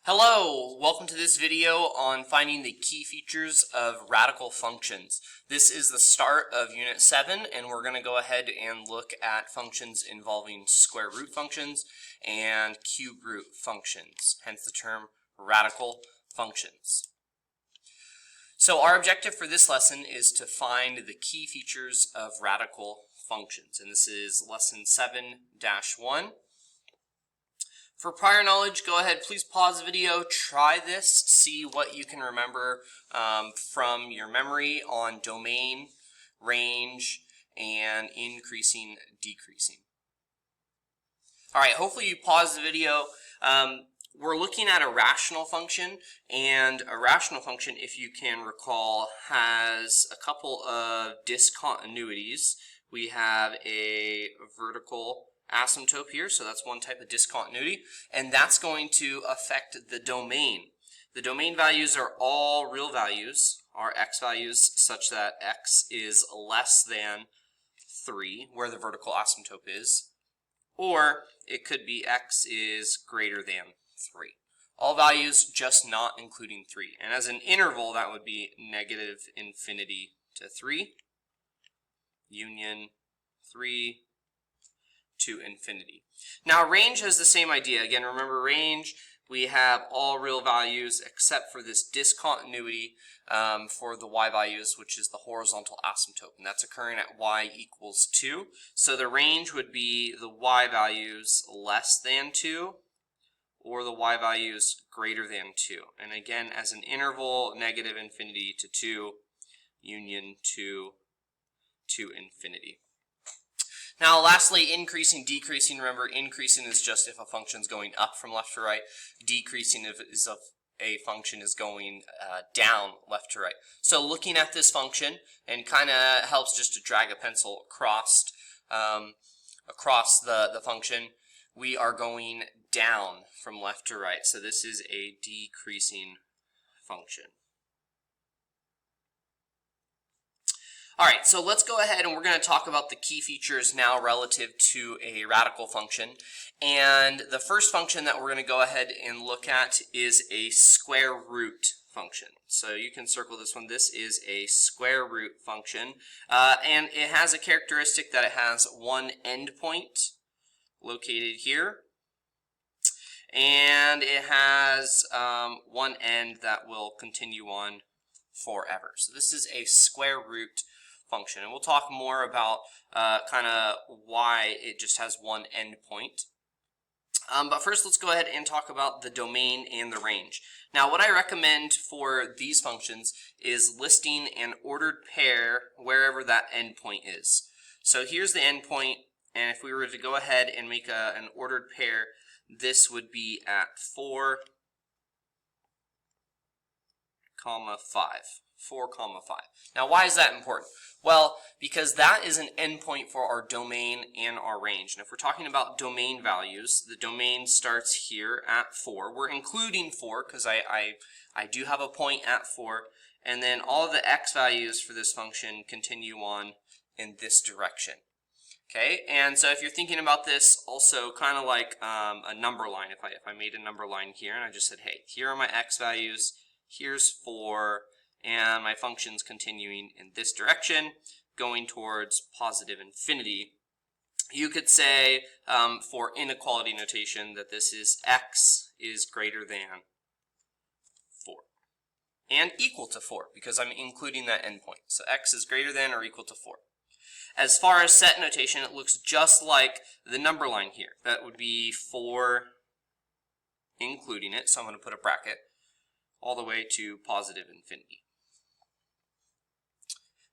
Hello, welcome to this video on finding the key features of radical functions. This is the start of Unit 7, and we're going to go ahead and look at functions involving square root functions and cube root functions, hence the term radical functions. So our objective for this lesson is to find the key features of radical functions, and this is lesson 7-1. For prior knowledge, go ahead, please pause the video, try this, see what you can remember from your memory on domain, range, and increasing, decreasing. Alright, hopefully you pause the video. We're looking at a rational function, and a rational function, if you can recall, has a couple of discontinuities. We have a vertical asymptote here, so that's one type of discontinuity, and that's going to affect the domain. The domain values are all real values, are x values such that x is less than 3, where the vertical asymptote is, or it could be x is greater than 3. All values, just not including 3. And as an interval, that would be negative infinity to 3, union 3, to infinity. Now range has the same idea. Again, remember range, we have all real values except for this discontinuity for the y values, which is the horizontal asymptote, and that's occurring at y equals 2. So the range would be the y values less than 2 or the y values greater than 2. And again, as an interval, negative infinity to 2, union 2 to infinity. Now lastly, increasing, decreasing. Remember, increasing is just if a function is going up from left to right. Decreasing is if a function is going down left to right. So looking at this function, and kind of helps just to drag a pencil across the function, we are going down from left to right. So this is a decreasing function. Alright, so let's go ahead and we're going to talk about the key features now relative to a radical function. And the first function that we're going to go ahead and look at is a square root function. So you can circle this one. This is a square root function. And it has a characteristic that it has one endpoint located here. And it has one end that will continue on forever. So this is a square root function, and we'll talk more about kind of why it just has one endpoint. But first, let's go ahead and talk about the domain and the range. Now, what I recommend for these functions is listing an ordered pair wherever that endpoint is. So here's the endpoint, and if we were to go ahead and make an ordered pair, this would be at 4, 5. 4, 5. Now, why is that important? Well, because that is an endpoint for our domain and our range. And if we're talking about domain values, the domain starts here at 4. We're including 4 because I do have a point at 4. And then all of the x values for this function continue on in this direction. Okay, and so if you're thinking about this also kind of like a number line, if I made a number line here and I just said, hey, here are my x values, here's 4, and my function's continuing in this direction, going towards positive infinity. You could say, for inequality notation, that this is x is greater than 4 and equal to 4, because I'm including that endpoint. So x is greater than or equal to 4. As far as set notation, it looks just like the number line here. That would be 4 including it, so I'm going to put a bracket, all the way to positive infinity.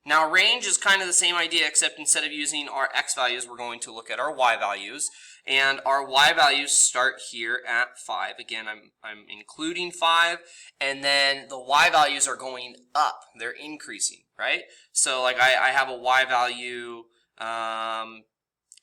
Now range is kind of the same idea, except instead of using our x values, we're going to look at our y values. And our y values start here at 5. Again, I'm including 5, and then the y values are going up. They're increasing, right? So like I have a y value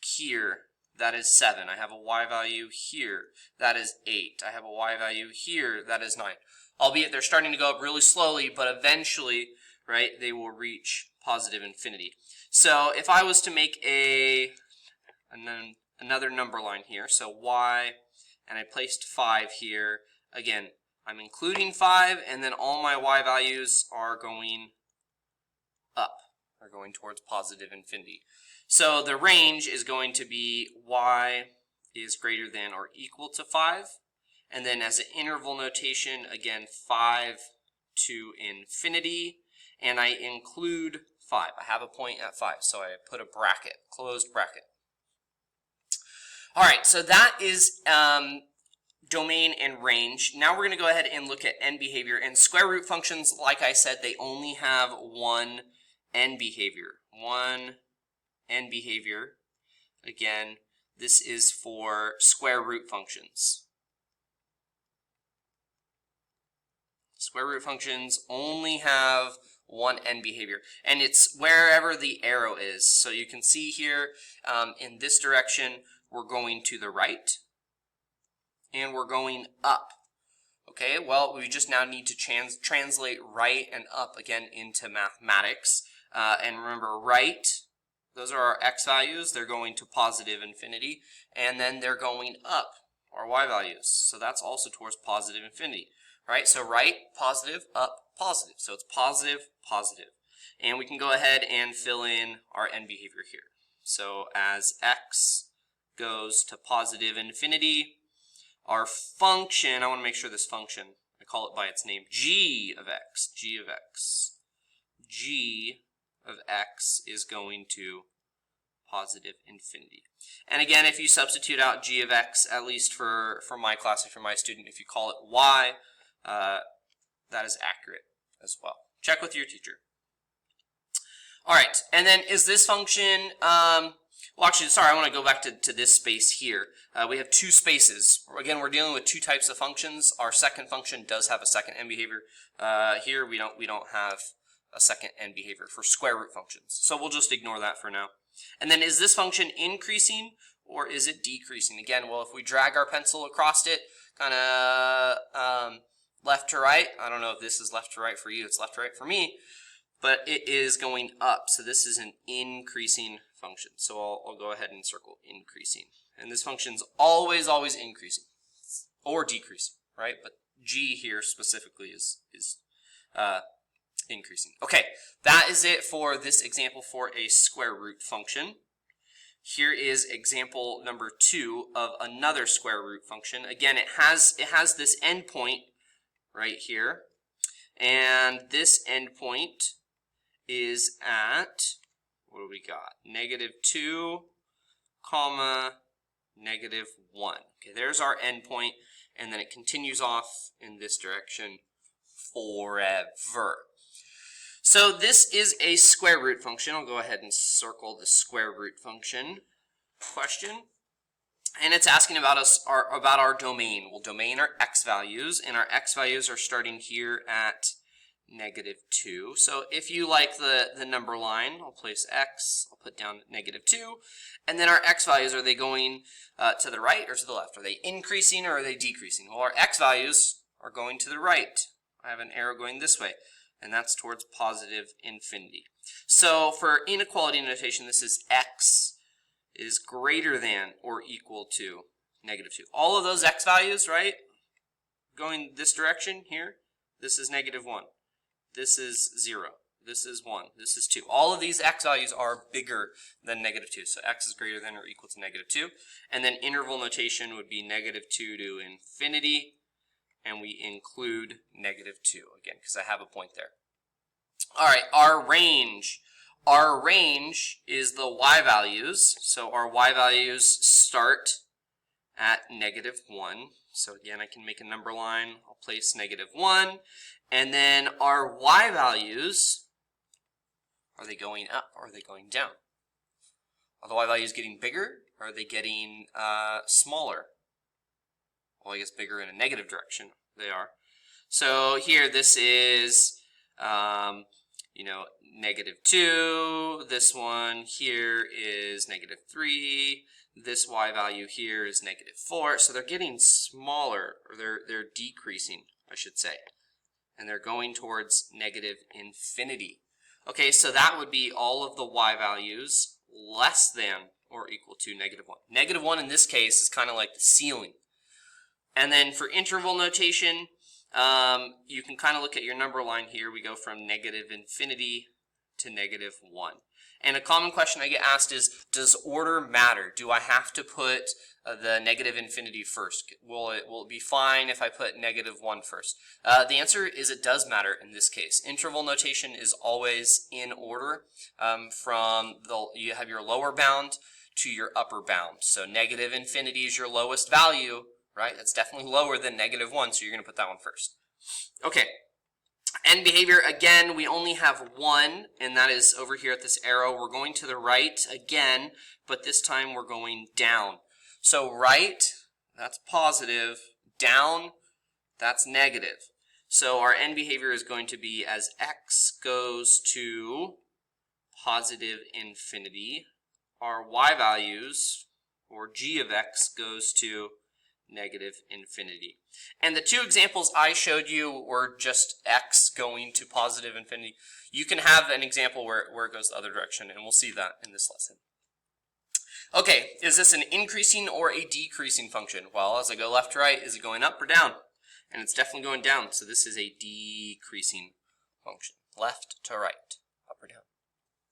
here, that is 7. I have a y value here, that is 8. I have a y value here, that is 9. Albeit they're starting to go up really slowly, but eventually, right, they will reach positive infinity. So if I was to make another number line here, so y, and I placed 5 here, again, I'm including 5, and then all my y values are going up. They're going towards positive infinity. So the range is going to be y is greater than or equal to 5. And then as an interval notation, again, 5 to infinity. And I include 5. I have a point at 5, so I put a bracket, closed bracket. All right, so that is domain and range. Now we're going to go ahead and look at end behavior. And square root functions, like I said, they only have one end behavior. One end behavior. Again, this is for square root functions. Square root functions only have one end behavior, and it's wherever the arrow is. So you can see here in this direction, we're going to the right, and we're going up. Okay, well, we just now need to translate right and up again into mathematics. And remember, right, those are our x values. They're going to positive infinity, and then they're going up, our y values. So that's also towards positive infinity. Right, so right, positive, up, positive. So it's positive, positive. And we can go ahead and fill in our end behavior here. So as x goes to positive infinity, our function, I want to make sure this function, I call it by its name, g of x, g of x. G of x is going to positive infinity. And again, if you substitute out g of x, at least for my class, or for my student, if you call it y, that is accurate as well. Check with your teacher. All right, and then is this function, well actually, sorry, I want to go back to this space here. We have two spaces. Again, we're dealing with two types of functions. Our second function does have a second end behavior. Here we don't have a second end behavior for square root functions. So we'll just ignore that for now. And then is this function increasing or is it decreasing? Again, well, if we drag our pencil across it, kind of left to right. I don't know if this is left to right for you. It's left to right for me. But it is going up. So this is an increasing function. So I'll go ahead and circle increasing. And this function's always increasing or decreasing, right? But g here specifically is increasing. Okay, that is it for this example for a square root function. Here is example number 2 of another square root function. Again, it has this endpoint right here, and this endpoint is at, what do we got? -2, comma, -1. Okay, there's our endpoint, and then it continues off in this direction forever. So this is a square root function. I'll go ahead and circle the square root function question. And it's asking about our domain. We'll domain our x values, and our x values are starting here at -2. So if you like the number line, I'll place x, I'll put down -2, and then our x values, are they going to the right or to the left? Are they increasing or are they decreasing? Well, our x values are going to the right. I have an arrow going this way, and that's towards positive infinity. So for inequality notation, this is x is greater than or equal to -2. All of those x values, right, going this direction here, this is -1. This is 0. This is 1. This is 2. All of these x values are bigger than -2. So x is greater than or equal to -2. And then interval notation would be -2 to infinity. And we include -2, again, because I have a point there. All right, our range. Our range is the y values. So our y values start at -1. So again, I can make a number line. I'll place -1. And then our y values, are they going up or are they going down? Are the y values getting bigger or are they getting smaller? Well, I guess bigger in a negative direction. They are. So here, this is, -2. This one here is -3. This y value here is -4. So they're getting smaller, or they're decreasing, I should say. And they're going towards negative infinity. Okay, so that would be all of the y values less than or equal to -1. -1 in this case is kind of like the ceiling. And then for interval notation, you can kind of look at your number line here. We go from negative infinity to negative 1. And a common question I get asked is, does order matter? Do I have to put the negative infinity first? Will it be fine if I put negative 1 first? The answer is it does matter in this case. Interval notation is always in order you have your lower bound to your upper bound. So negative infinity is your lowest value, right? That's definitely lower than negative 1, so you're going to put that one first. Okay. End behavior, again, we only have one, and that is over here at this arrow. We're going to the right again, but this time we're going down. So right, that's positive. Down, that's negative. So our end behavior is going to be as x goes to positive infinity, our y values, or g of x, goes to negative infinity. And the two examples I showed you were just x going to positive infinity. You can have an example where it goes the other direction, and we'll see that in this lesson. Okay, is this an increasing or a decreasing function? Well, as I go left to right, is it going up or down? And it's definitely going down, so this is a decreasing function. Left to right, up or down,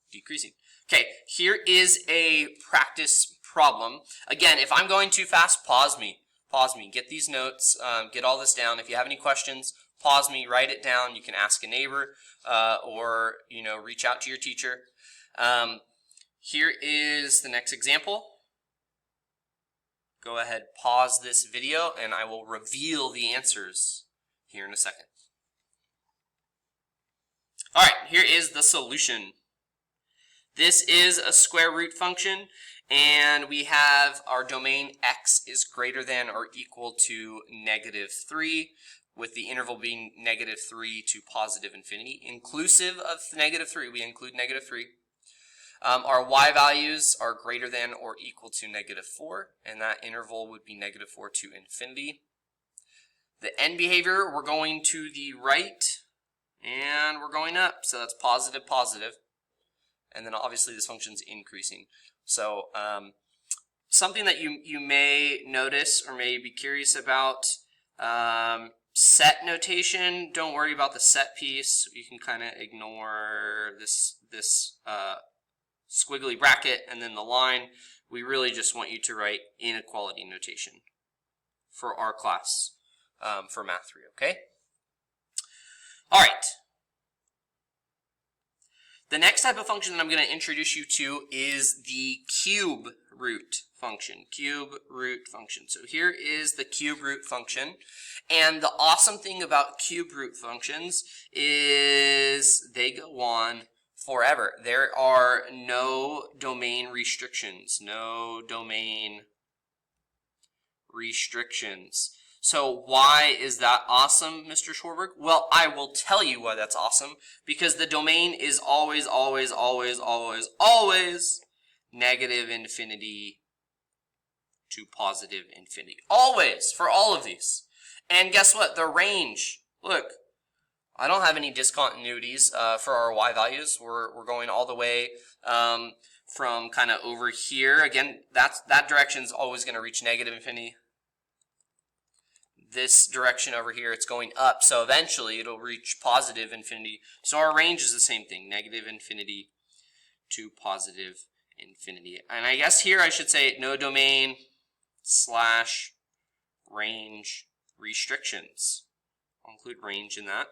decreasing. Okay, here is a practice problem. Again, if I'm going too fast, pause me. Pause me, get these notes, get all this down. If you have any questions, pause me, write it down. You can ask a neighbor or reach out to your teacher. Here is the next example. Go ahead, pause this video, and I will reveal the answers here in a second. All right, here is the solution. This is a square root function, and we have our domain x is greater than or equal to negative 3, with the interval being negative 3 to positive infinity. Inclusive of negative 3, we include negative 3. Our y values are greater than or equal to negative 4, and that interval would be negative 4 to infinity. The end behavior, we're going to the right, and we're going up, so that's positive, positive. And then obviously this function's increasing. So something that you may notice or may be curious about, set notation. Don't worry about the set piece. You can kind of ignore this squiggly bracket and then the line. We really just want you to write inequality notation for our class for Math 3, okay? All right. The next type of function that I'm going to introduce you to is the cube root function. Cube root function. So here is the cube root function. And the awesome thing about cube root functions is they go on forever. There are no domain restrictions. No domain restrictions. So why is that awesome, Mr. Schwarberg? Well, I will tell you why that's awesome. Because the domain is always, always, always, always, always negative infinity to positive infinity. Always, for all of these. And guess what? The range, look, I don't have any discontinuities for our y values. We're going all the way from kind of over here. Again, that direction is always going to reach negative infinity. This direction over here, it's going up, so eventually it'll reach positive infinity. So our range is the same thing, negative infinity to positive infinity. And I guess here I should say no domain slash range restrictions. I'll include range in that.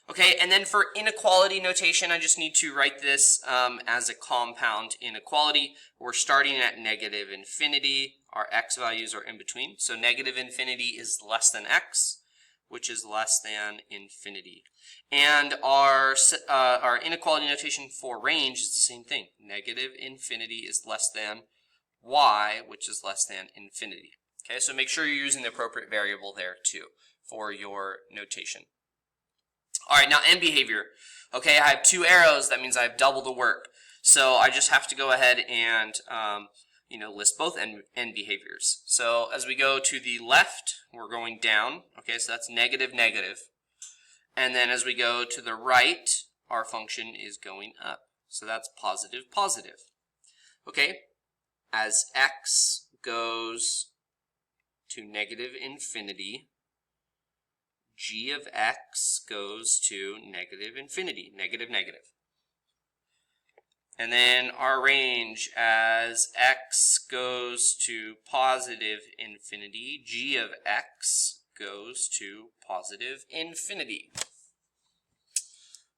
Okay, and then for inequality notation, I just need to write this as a compound inequality. We're starting at negative infinity. Our x values are in between. So negative infinity is less than x, which is less than infinity. And our inequality notation for range is the same thing. Negative infinity is less than y, which is less than infinity. Okay, so make sure you're using the appropriate variable there too for your notation. All right, now end behavior. Okay, I have two arrows. That means I have double the work. So I just have to go ahead and list both end behaviors. So as we go to the left, we're going down. Okay, so that's negative, negative. And then as we go to the right, our function is going up. So that's positive, positive. Okay, as x goes to negative infinity, g of x goes to negative infinity, negative, negative. And then our range as x goes to positive infinity, g of x goes to positive infinity.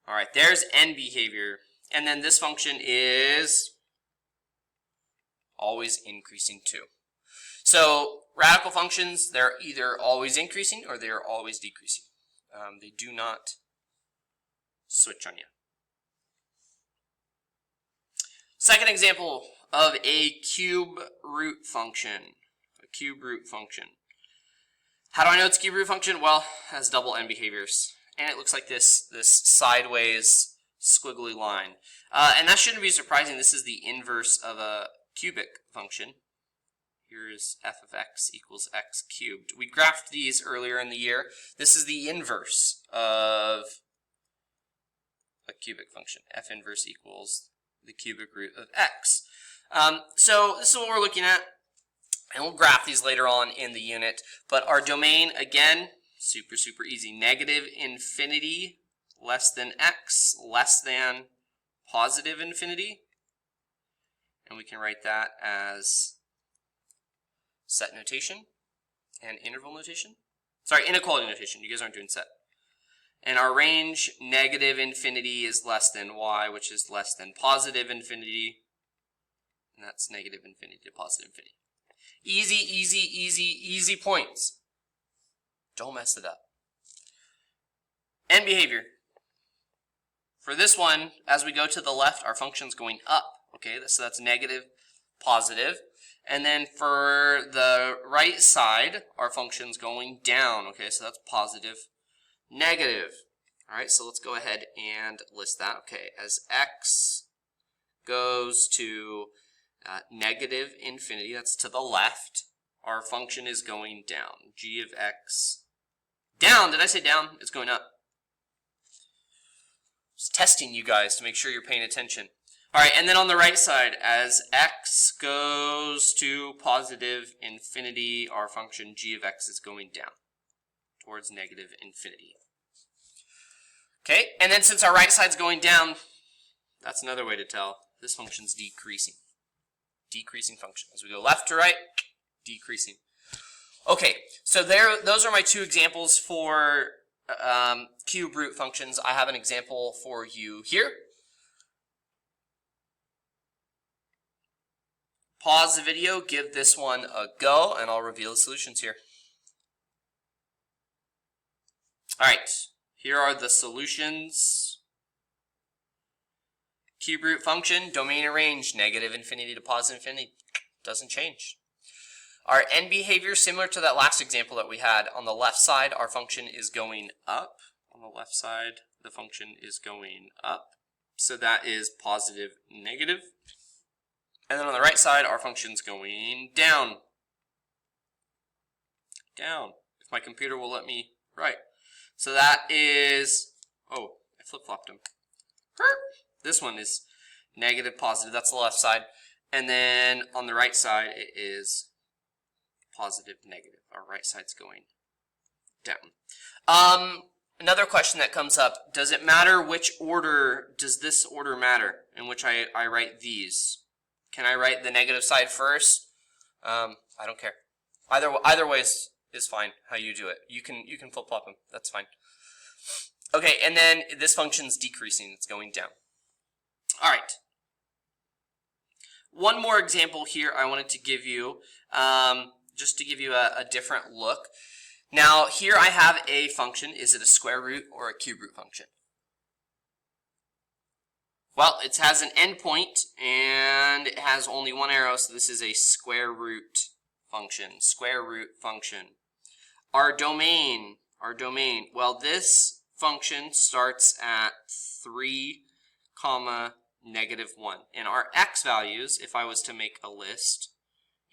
All right, there's end behavior. And then this function is always increasing too. So radical functions, they're either always increasing or they're always decreasing. They do not switch on you. Second example of a cube root function. A cube root function. How do I know it's a cube root function? Well, it has double end behaviors. And it looks like this sideways squiggly line. And that shouldn't be surprising. This is the inverse of a cubic function. Here is f of x equals x cubed. We graphed these earlier in the year. This is the inverse of a cubic function. F inverse equals the cubic root of x. So this is what we're looking at. And we'll graph these later on in the unit. But our domain, again, super, super easy. Negative infinity less than x less than positive infinity. And we can write that as set notation and interval notation. Sorry, inequality notation. You guys aren't doing set. And our range, negative infinity is less than y, which is less than positive infinity. And that's negative infinity to positive infinity. Easy, easy, easy, easy points. Don't mess it up. End behavior. For this one, as we go to the left, our function's going up. Okay, so that's negative, positive. And then for the right side, our function's going down. Okay, so that's positive, negative. All right, so let's go ahead and list that. Okay, as x goes to negative infinity, that's to the left, our function is going down. G of x down. Did I say down? It's going up. Just testing you guys to make sure you're paying attention. All right, and then on the right side, as x goes to positive infinity, our function g of x is going down towards negative infinity. Okay, and then since our right side's going down, that's another way to tell this function's decreasing. Decreasing function. As we go left to right, decreasing. Okay, so those are my two examples for cube root functions. I have an example for you here. Pause the video, give this one a go, and I'll reveal the solutions here. All right, here are the solutions. Cube root function, domain and range, negative infinity to positive infinity, doesn't change. Our end behavior, similar to that last example that we had. On the left side, our function is going up. On the left side, the function is going up. So that is positive, negative. And then on the right side, our function's going down. Down. If my computer will let me write. So that is, oh, I flip-flopped them. This one is negative, positive. That's the left side. And then on the right side, it is positive, negative. Our right side's going down. Another question that comes up, does it matter which order, does this order matter in which I write these? Can I write the negative side first? I don't care. Either way is fine how you do it. You can flip-flop them. That's fine. Okay, and then this function's decreasing. It's going down. All right. One more example here I wanted to give you, just to give you a different look. Now, here I have a function. Is it a square root or a cube root function? Well, it has an endpoint, and it has only one arrow, so this is a square root function. Square root function. Our domain, well, this function starts at 3, negative 1. And our x values, if I was to make a list,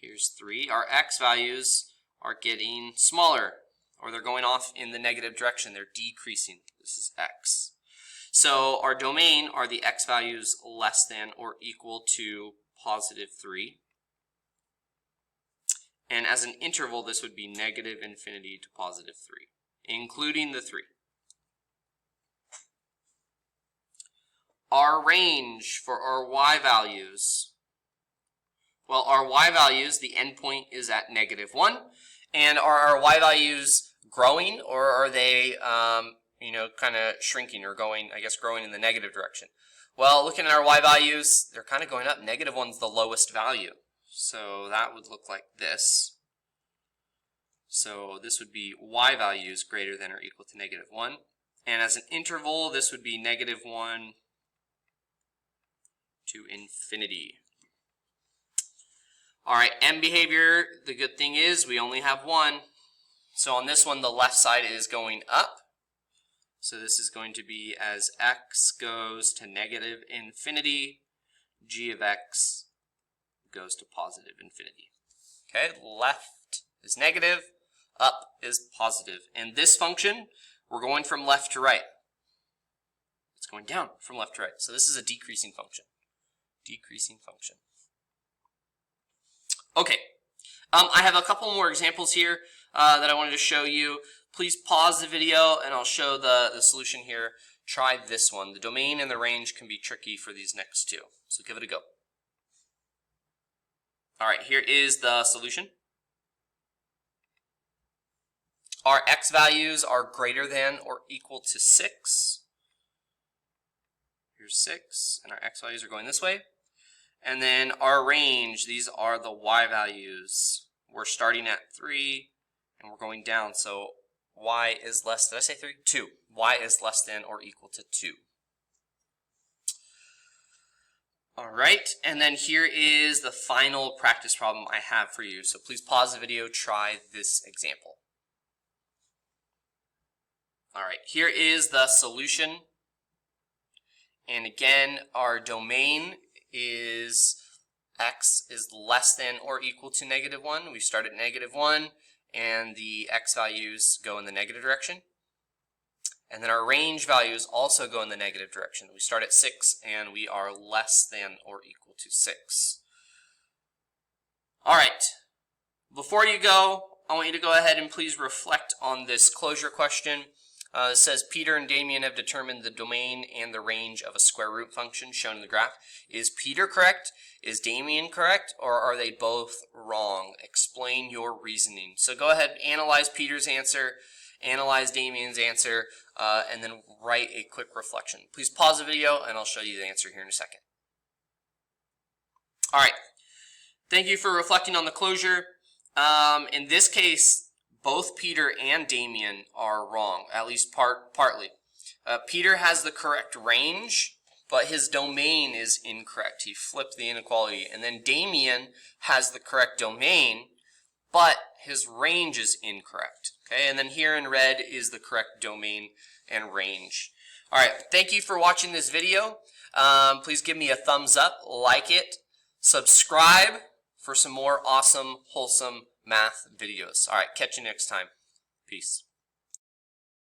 here's 3. Our x values are getting smaller, or they're going off in the negative direction. They're decreasing. This is x. So our domain are the x values less than or equal to positive 3. And as an interval, this would be negative infinity to positive 3, including the 3. Our range for our y values. Well, our y values, the endpoint is at negative 1. And are our y values growing, or are they, kind of shrinking or going, growing in the negative direction? Well, looking at our y values, they're kind of going up. Negative 1's the lowest value. So that would look like this. So this would be y values greater than or equal to negative 1. And as an interval, this would be negative 1 to infinity. All right, M behavior, the good thing is we only have one. So on this one, the left side is going up. So this is going to be as x goes to negative infinity, g of x goes to positive infinity. Okay, left is negative, up is positive. And this function, we're going from left to right. It's going down from left to right. So this is a decreasing function. Decreasing function. Okay, I have a couple more examples here that I wanted to show you. Please pause the video and I'll show the solution here. Try this one. The domain and the range can be tricky for these next two, so give it a go. All right, here is the solution. Our x values are greater than or equal to 6. Here's 6, and our x values are going this way. And then our range, these are the y values. We're starting at 3, and we're going down. So y is less, did I say 3? 2. Y is less than or equal to 2. All right, and then here is the final practice problem I have for you. So please pause the video, try this example. All right, here is the solution. And again, our domain is x is less than or equal to negative 1. We start at negative 1, and the x values go in the negative direction. And then our range values also go in the negative direction. We start at 6, and we are less than or equal to 6. All right, before you go, I want you to go ahead and please reflect on this closure question. It says Peter and Damien have determined the domain and the range of a square root function shown in the graph. Is Peter correct? Is Damien correct? Or are they both wrong? Explain your reasoning. So go ahead, analyze Peter's answer, analyze Damien's answer, and then write a quick reflection. Please pause the video and I'll show you the answer here in a second. All right. Thank you for reflecting on the closure. In this case, both Peter and Damien are wrong, at least partly. Peter has the correct range, but his domain is incorrect. He flipped the inequality. And then Damien has the correct domain, but his range is incorrect. Okay, and then here in red is the correct domain and range. All right, thank you for watching this video. Please give me a thumbs up, like it, subscribe for some more awesome, wholesome math videos. All right, catch you next time. Peace.